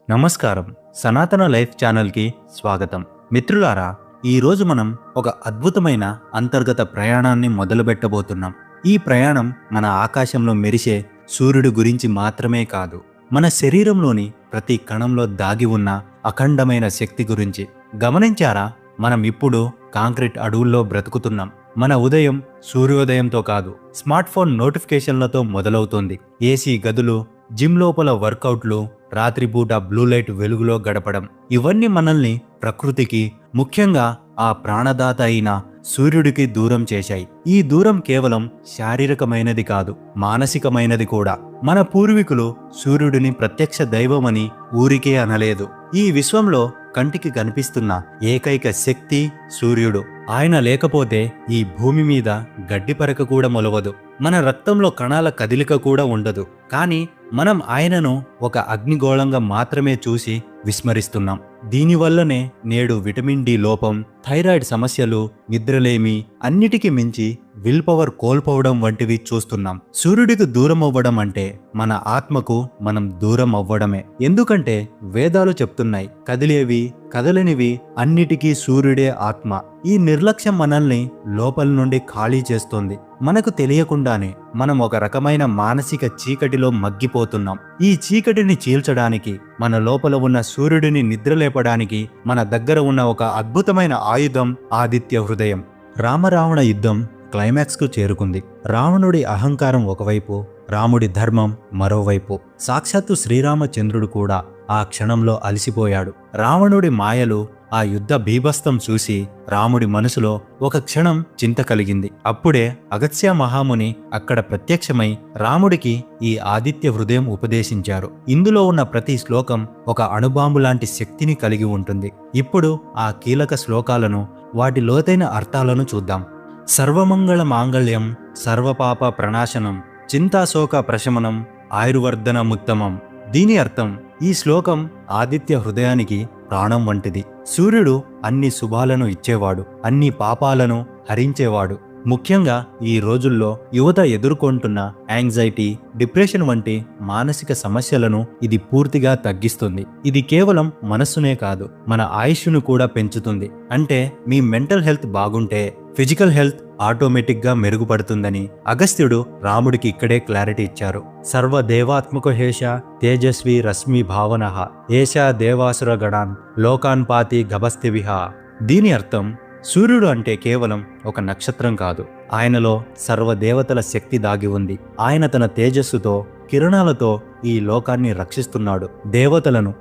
నమస్కారం. సనాతన లైఫ్ ఛానల్కి స్వాగతం. మిత్రులారా, ఈరోజు మనం ఒక అద్భుతమైన అంతర్గత ప్రయాణాన్ని మొదలుపెట్టబోతున్నాం. ఈ ప్రయాణం మన ఆకాశంలో మెరిసే సూర్యుడి గురించి మాత్రమే కాదు, మన శరీరంలోని ప్రతి కణంలో దాగి ఉన్న అఖండమైన శక్తి గురించి. గమనించారా, మనం ఇప్పుడు కాంక్రీట్ అడవుల్లో బ్రతుకుతున్నాం. మన ఉదయం సూర్యోదయంతో కాదు, స్మార్ట్ ఫోన్ నోటిఫికేషన్లతో మొదలవుతుంది. ఏసీ గదులు, జిమ్ లోపల వర్కౌట్లు, రాత్రిపూట బ్లూ లైట్ వెలుగులో గడపడం, ఇవన్నీ మనల్ని ప్రకృతికి, ముఖ్యంగా ఆ ప్రాణదాత అయిన సూర్యుడికి దూరం చేశాయి. ఈ దూరం కేవలం శారీరకమైనది కాదు, మానసికమైనది కూడా. మన పూర్వీకులు సూర్యుడిని ప్రత్యక్ష దైవమని ఊరికే అనలేదు. ఈ విశ్వంలో కంటికి కనిపిస్తున్న ఏకైక శక్తి సూర్యుడు. ఆయన లేకపోతే ఈ భూమి మీద గడ్డిపరక కూడా మొలవదు, మన రక్తంలో కణాల కదలిక కూడా ఉండదు. కానీ మనం ఆయనను ఒక అగ్నిగోళంగా మాత్రమే చూసి విస్మరిస్తున్నాం. దీనివల్లనే నేడు విటమిన్ డి లోపం, థైరాయిడ్ సమస్యలు, నిద్రలేమి, అన్నిటికీ మించి విల్ పవర్ కోల్పోవడం వంటివి చూస్తున్నాం. సూర్యుడికి దూరం అవ్వడం అంటే మన ఆత్మకు మనం దూరం అవ్వడమే. ఎందుకంటే వేదాలు చెప్తున్నాయి, కదిలేవి కదలనివి అన్నిటికీ సూర్యుడే ఆత్మ. ఈ నిర్లక్ష్యం మనల్ని లోపల నుండి ఖాళీ చేస్తోంది. మనకు తెలియకుండానే మనం ఒక రకమైన మానసిక చీకటిలో మగ్గిపోతున్నాం. ఈ చీకటిని చీల్చడానికి, మన లోపల ఉన్న సూర్యుడిని నిద్రలేపడానికి మన దగ్గర ఉన్న ఒక అద్భుతమైన ఆయుధం ఆదిత్య హృదయం. రామరావణ యుద్ధం క్లైమాక్స్కు చేరుకుంది. రావణుడి అహంకారం ఒకవైపు, రాముడి ధర్మం మరోవైపు. సాక్షాత్తు శ్రీరామచంద్రుడు కూడా ఆ క్షణంలో అలసిపోయాడు. రావణుడి మాయలు, ఆ యుద్ధ బీభత్సం చూసి రాముడి మనసులో ఒక క్షణం చింత కలిగింది. అప్పుడే అగస్త్య మహాముని అక్కడ ప్రత్యక్షమై రాముడికి ఈ ఆదిత్య హృదయం ఉపదేశించారు. ఇందులో ఉన్న ప్రతి శ్లోకం ఒక అణుబాంబు లాంటి శక్తిని కలిగి ఉంటుంది. ఇప్పుడు ఆ కీలక శ్లోకాలను, వాటి లోతైన అర్థాలను చూద్దాం. సర్వమంగళ మాంగళ్యం, సర్వపాప ప్రణాశనం, చింతాశోక ప్రశమనం, ఆయుర్వర్ధనముత్తమం. దీని అర్థం, ఈ శ్లోకం ఆదిత్య హృదయానికి ప్రాణం వంటిది. సూర్యుడు అన్ని శుభాలను ఇచ్చేవాడు, అన్ని పాపాలను హరించేవాడు. ముఖ్యంగా ఈ రోజుల్లో యువత ఎదుర్కొంటున్న యాంగ్జైటీ, డిప్రెషన్ వంటి మానసిక సమస్యలను ఇది పూర్తిగా తగ్గిస్తుంది. ఇది కేవలం మనస్సునే కాదు, మన ఆయుష్ను కూడా పెంచుతుంది. అంటే మీ మెంటల్ హెల్త్ బాగుంటే ఫిజికల్ హెల్త్ ఆటోమేటిక్గా మెరుగుపడుతుందని అగస్త్యుడు రాముడికి ఇక్కడే క్లారిటీ ఇచ్చారు. సర్వదేవాత్మక హేష తేజస్వి రశ్మి భావన ఏషా దేవాసుర గణాన్ లోకాన్ పాతి గభస్తివిహ. దీని అర్థం, సూర్యుడు అంటే కేవలం ఒక నక్షత్రం కాదు, ఆయనలో సర్వదేవతల శక్తి దాగి ఉంది. ఆయన తన తేజస్సుతో, కిరణాలతో ఈ లోకాన్ని రక్షిస్తున్నాడు. దేవతలను,